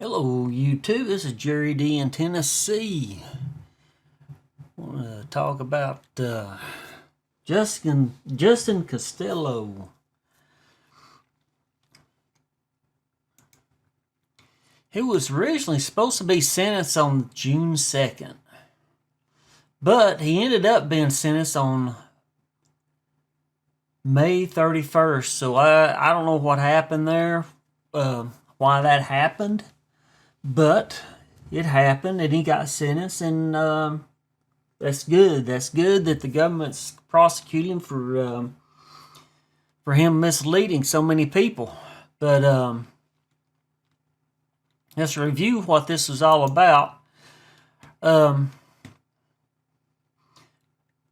Hello, YouTube. This is Jerry D in Tennessee. I want to talk about Justin Costello. He was originally supposed to be sentenced on June 2nd, but he ended up being sentenced on May 31st. So I don't know what happened there, why that happened. But it happened, and he got sentenced, and that's good. That's good that the government's prosecuting for him misleading so many people. But let's review what this is all about. It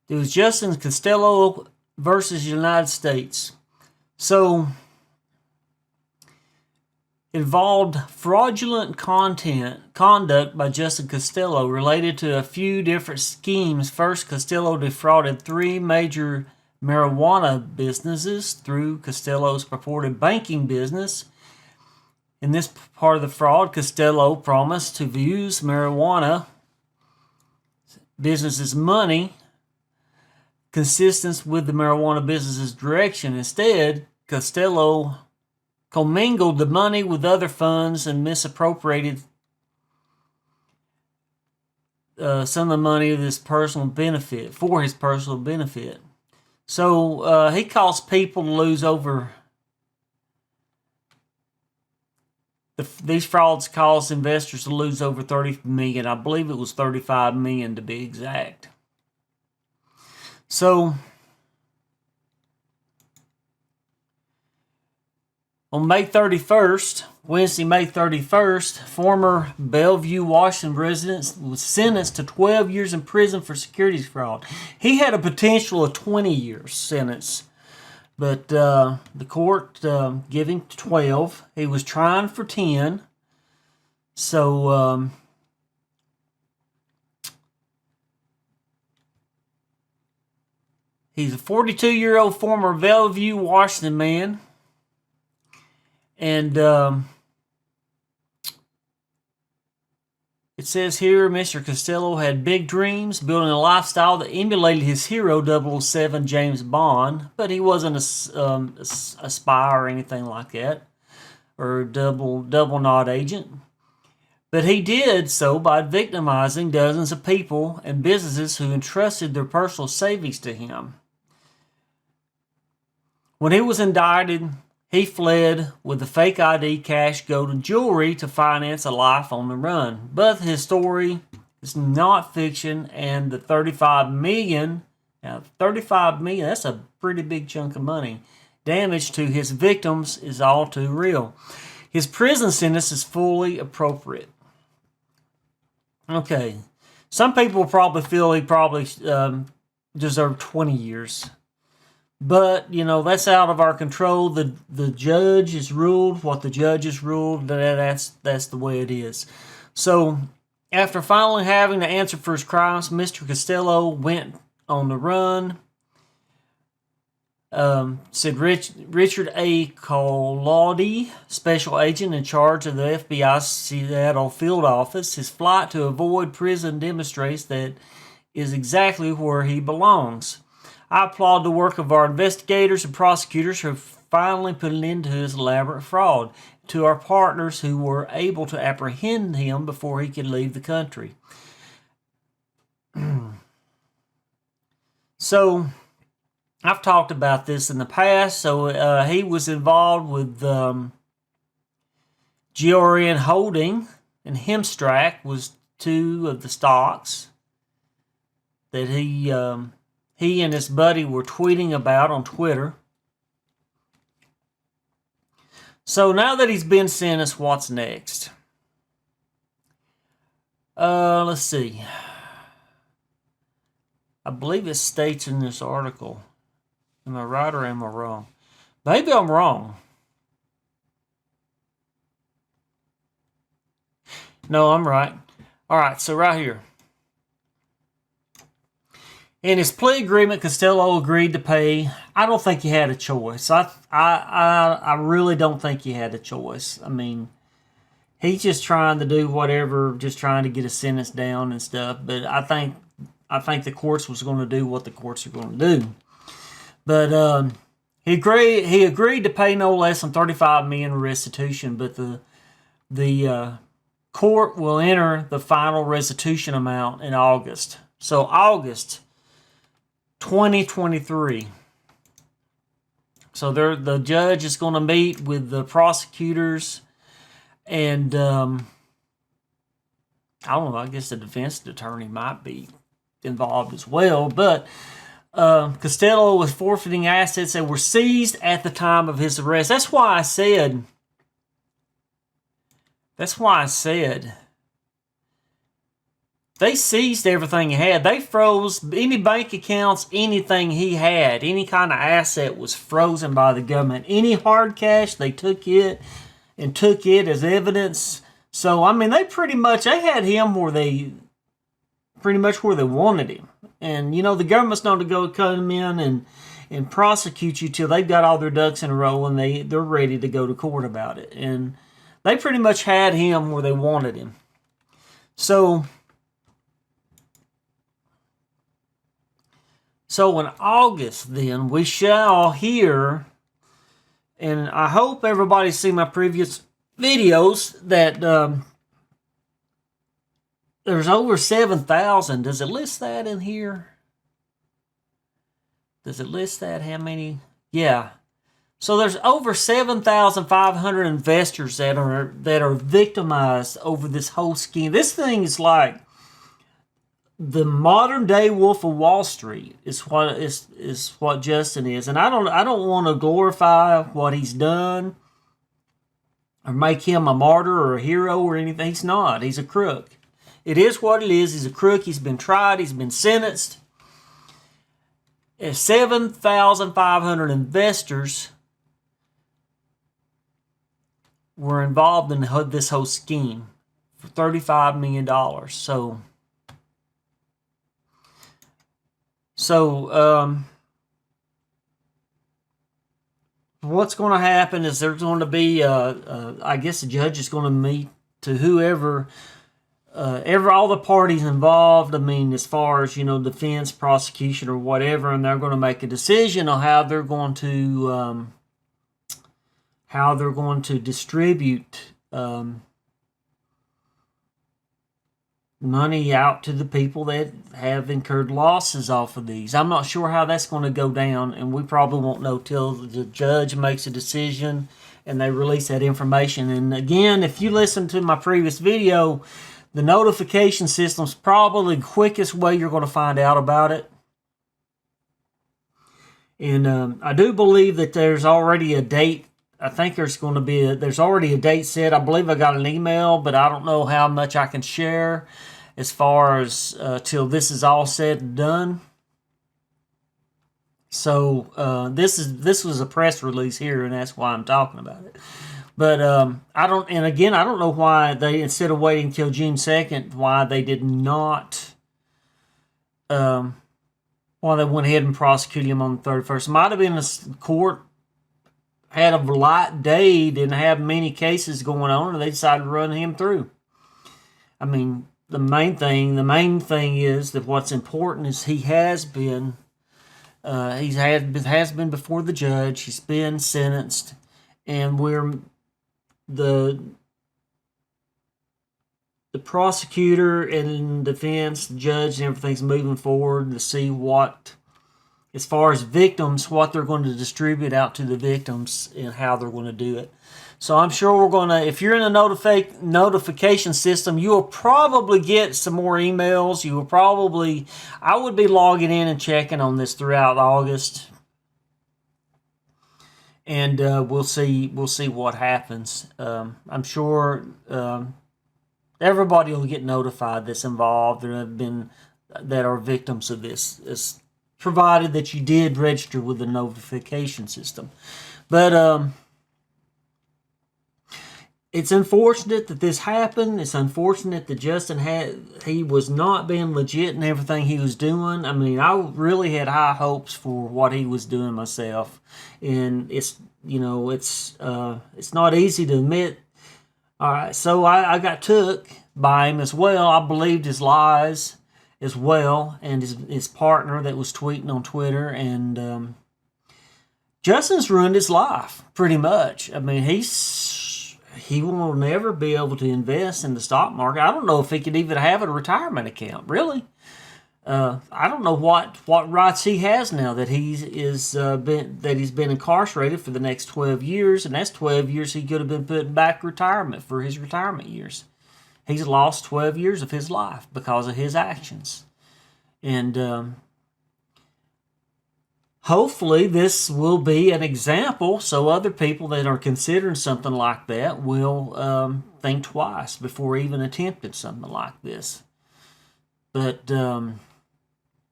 was Justin Costello versus the United States. So involved fraudulent conduct by Justin Costello related to a few different schemes. First, Costello defrauded three major marijuana businesses through Costello's purported banking business. In this part of the fraud, Costello promised to use marijuana business's money consistent with the marijuana business's direction. Instead, Costello commingled the money with other funds and misappropriated some of the money of his personal benefit for his personal benefit. So he caused people to lose over. These frauds caused investors to lose over $30 million. I believe it was $35 million to be exact. So on May 31st, Wednesday, May 31st, former Bellevue, Washington resident was sentenced to 12 years in prison for securities fraud. He had a potential of 20 years sentence, but the court gave him 12. He was trying for 10. So he's a 42-year-old former Bellevue, Washington man. And it says here, Mr. Costello had big dreams, building a lifestyle that emulated his hero, 007 James Bond, but he wasn't a spy or anything like that, or a double knot agent. But he did so by victimizing dozens of people and businesses who entrusted their personal savings to him. When he was indicted, he fled with the fake ID, cash, gold, and jewelry to finance a life on the run. But his story is not fiction, and the $35 million, now $35 million, that's a pretty big chunk of money, damage to his victims is all too real. His prison sentence is fully appropriate. Okay, some people probably feel he probably deserved 20 years. But, you know, that's out of our control. The judge has ruled what the judge has ruled. That's the way it is. So, after finally having to answer for his crimes, Mr. Costello went on the run. Said Richard A. Colaudy, special agent in charge of the FBI Seattle field office. His flight to avoid prison demonstrates that is exactly where he belongs. I applaud the work of our investigators and prosecutors who finally put an end to his elaborate fraud, to our partners who were able to apprehend him before he could leave the country. So, I've talked about this in the past. So, he was involved with GRN Holding, and Hemstrack was two of the stocks that he and his buddy were tweeting about on Twitter. So now that he's been sentenced, what's next? Let's see. I believe it states in this article. Am I right or am I wrong? Maybe I'm wrong. No, I'm right. All right, so right here. In his plea agreement, Costello agreed to pay. I don't think he had a choice. I really don't think he had a choice. I mean, he's just trying to do whatever, just trying to get a sentence down and stuff. But I think the courts was going to do what the courts are going to do. But he agreed to pay no less than $35 million restitution. But the court will enter the final restitution amount in August. So August 2023. So the judge is going to meet with the prosecutors, and I don't know, I guess the defense attorney might be involved as well. But Costello was forfeiting assets that were seized at the time of his arrest. That's why I said they seized everything he had. They froze any bank accounts, anything he had, any kind of asset was frozen by the government. Any hard cash, they took it as evidence. So, I mean, they had him where they wanted him. And, you know, the government's not to go come in and prosecute you till they've got all their ducks in a row and they're ready to go to court about it. And they pretty much had him where they wanted him. So in August, then, we shall hear, and I hope everybody's seen my previous videos, that there's over 7,000. Does it list that in here? Does it list that? How many? Yeah. So there's over 7,500 investors that are victimized over this whole scheme. This thing is like the modern day Wolf of Wall Street is what Justin is. And I don't want to glorify what he's done or make him a martyr or a hero or anything. He's not. He's a crook. It is what it is. He's a crook. He's been tried. He's been sentenced. 7,500 investors were involved in this whole scheme for $35 million. So what's going to happen is there's going to be, I guess the judge is going to meet to whoever, all the parties involved. I mean, as far as, you know, defense, prosecution, or whatever, and they're going to make a decision on how they're going to distribute money out to the people that have incurred losses off of these. I'm not sure how that's going to go down, and we probably won't know till the judge makes a decision and they release that information. And again, if you listen to my previous video, the notification system's probably the quickest way you're going to find out about it. And I do believe that there's already a date. I think there's already a date set. I believe I got an email, but I don't know how much I can share as far as till this is all said and done. So this was a press release here, and that's why I'm talking about it. But I don't know why they, instead of waiting till June 2nd, why they did not, why they went ahead and prosecuted him on the 31st. It might have been the court had a light day, didn't have many cases going on, and they decided to run him through. I mean, the main thing is that what's important is he has been, has been before the judge. He's been sentenced, and the prosecutor and defense, the judge, and everything's moving forward to see what, as far as victims, what they're going to distribute out to the victims and how they're going to do it. So I'm sure we're going to, if you're in the notification system, you will probably get some more emails. I would be logging in and checking on this throughout August. And we'll see what happens. I'm sure everybody will get notified that's involved that are victims of this. It's provided that you did register with the notification system. But it's unfortunate that this happened. It's unfortunate that Justin he was not being legit in everything he was doing. I mean, I really had high hopes for what he was doing myself, and it's not easy to admit All right, so I got took by him as well. I believed his lies as well, and his partner that was tweeting on Twitter. And Justin's ruined his life pretty much. I mean, he will never be able to invest in the stock market. I don't know if he could even have a retirement account, really. I don't know what rights he has now that he's been incarcerated for the next 12 years, and that's 12 years he could have been put back retirement for his retirement years. He's lost 12 years of his life because of his actions, and hopefully this will be an example so other people that are considering something like that will think twice before even attempting something like this. But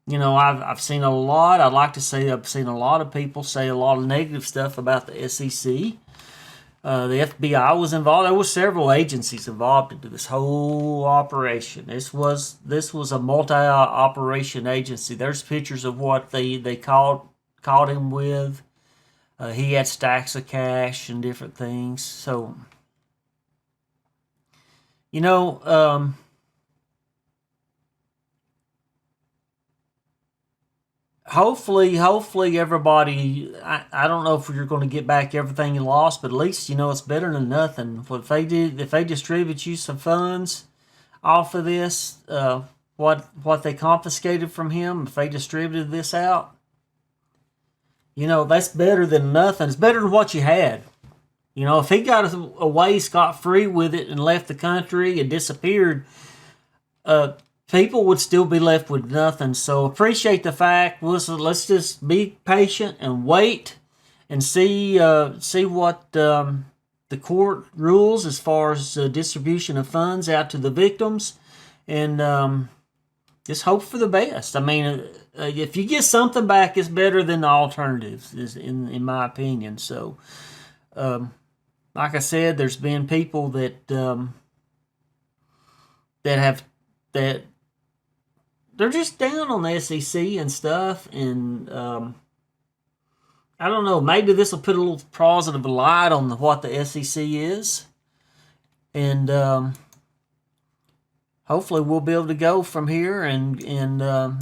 I've seen a lot. I'd like to say I've seen a lot of people say a lot of negative stuff about the SEC. The FBI was involved. There were several agencies involved into this whole operation. This was a multi-operation agency. There's pictures of what they caught him with. He had stacks of cash and different things. So, hopefully everybody. I don't know if you're going to get back everything you lost, but at least it's better than nothing. If they distribute you some funds off of this, what they confiscated from him, if they distributed this out, that's better than nothing. It's better than what you had. If he got away scot-free with it and left the country and disappeared, people would still be left with nothing. So appreciate the fact. Let's just be patient and wait and see what the court rules as far as distribution of funds out to the victims, and just hope for the best. I mean, if you get something back, it's better than the alternatives, is in my opinion. So, like I said, there's been people that they're just down on the SEC and stuff, and I don't know. Maybe this will put a little positive light on what the SEC is, and hopefully we'll be able to go from here and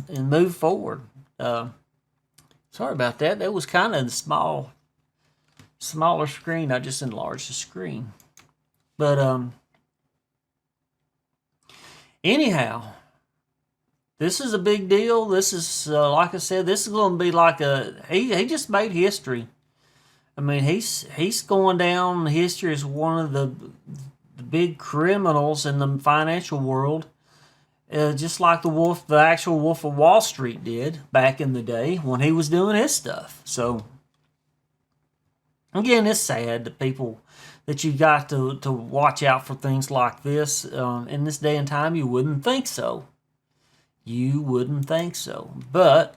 move forward. Sorry about that. That was kind of the smaller screen. I just enlarged the screen, but anyhow. This is a big deal. This is, like I said, this is going to be like he just made history. I mean, he's going down in history as one of the big criminals in the financial world, just like the actual Wolf of Wall Street did back in the day when he was doing his stuff. So, again, it's sad that you got to watch out for things like this. In this day and time, you wouldn't think so. You wouldn't think so. But,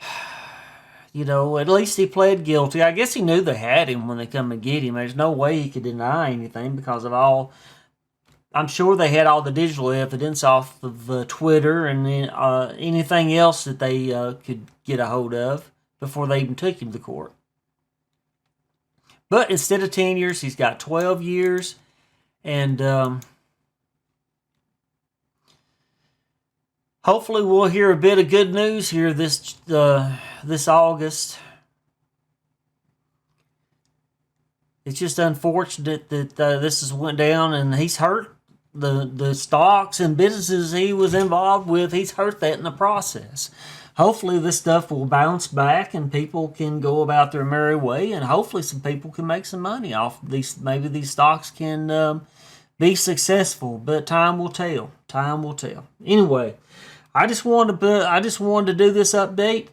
at least he pled guilty. I guess he knew they had him when they come and get him. There's no way he could deny anything because of I'm sure they had all the digital evidence off of Twitter and anything else that they could get a hold of before they even took him to court. But instead of 10 years, he's got 12 years. And hopefully we'll hear a bit of good news here this August. It's just unfortunate that this has went down, and he's hurt the stocks and businesses he was involved with. He's hurt that in the process. Hopefully this stuff will bounce back and people can go about their merry way, and hopefully some people can make some money off these. Maybe these stocks can be successful, but time will tell. Time will tell. Anyway. I just wanted to do this update.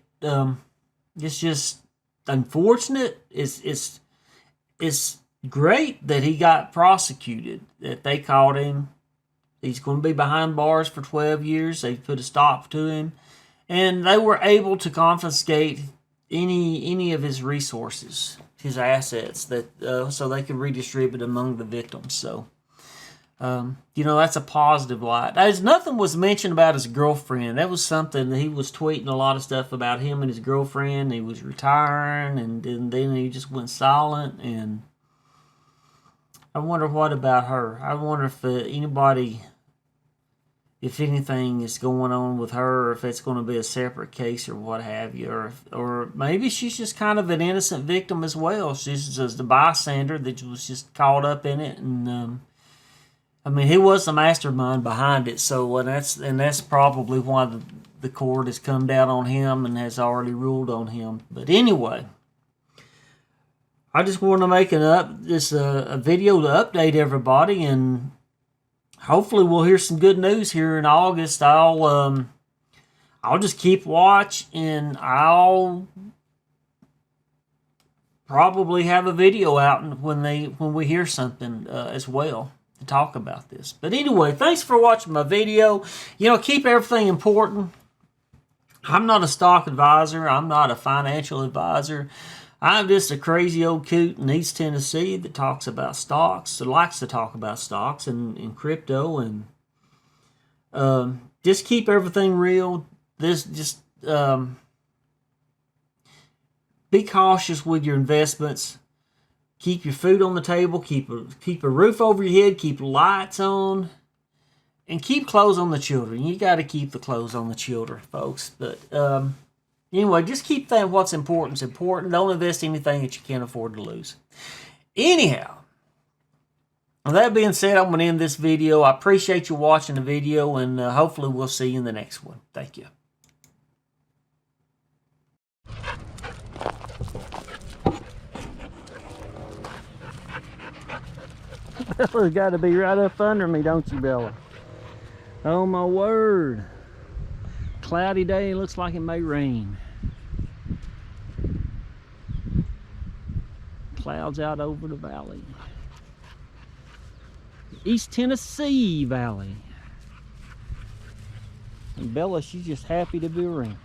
It's just unfortunate. It's great that he got prosecuted. That they caught him. He's going to be behind bars for 12 years. They put a stop to him, and they were able to confiscate any of his resources, his assets, so they could redistribute among the victims. So. That's a positive light. Nothing was mentioned about his girlfriend. That was something that he was tweeting a lot of stuff about him and his girlfriend. He was retiring, and then he just went silent. And I wonder what about her. I wonder if anybody, if anything is going on with her, or if it's going to be a separate case or what have you, or maybe she's just kind of an innocent victim as well. She's just a bystander that was just caught up in it, and I mean, he was the mastermind behind it. So, and that's probably why the court has come down on him and has already ruled on him. But anyway, I just want to make a video to update everybody, and hopefully we'll hear some good news here in August. I'll just keep watch, and I'll probably have a video out when we hear something as well to talk about this. But anyway, thanks for watching my video. You know, keep everything important. I'm not a stock advisor. I'm not a financial advisor. I'm just a crazy old coot in East Tennessee that talks about stocks, that likes to talk about stocks and crypto, and just keep everything real. Be cautious with your investments. Keep your food on the table. Keep a roof over your head. Keep lights on, and keep clothes on the children. You got to keep the clothes on the children, folks. But anyway, just keep that what's important is important. Don't invest anything that you can't afford to lose. Anyhow, with that being said, I'm going to end this video. I appreciate you watching the video, and hopefully we'll see you in the next one. Thank you. Bella's got to be right up under me, don't you, Bella? Oh, my word. Cloudy day, looks like it may rain. Clouds out over the valley. East Tennessee Valley. And Bella, she's just happy to be around.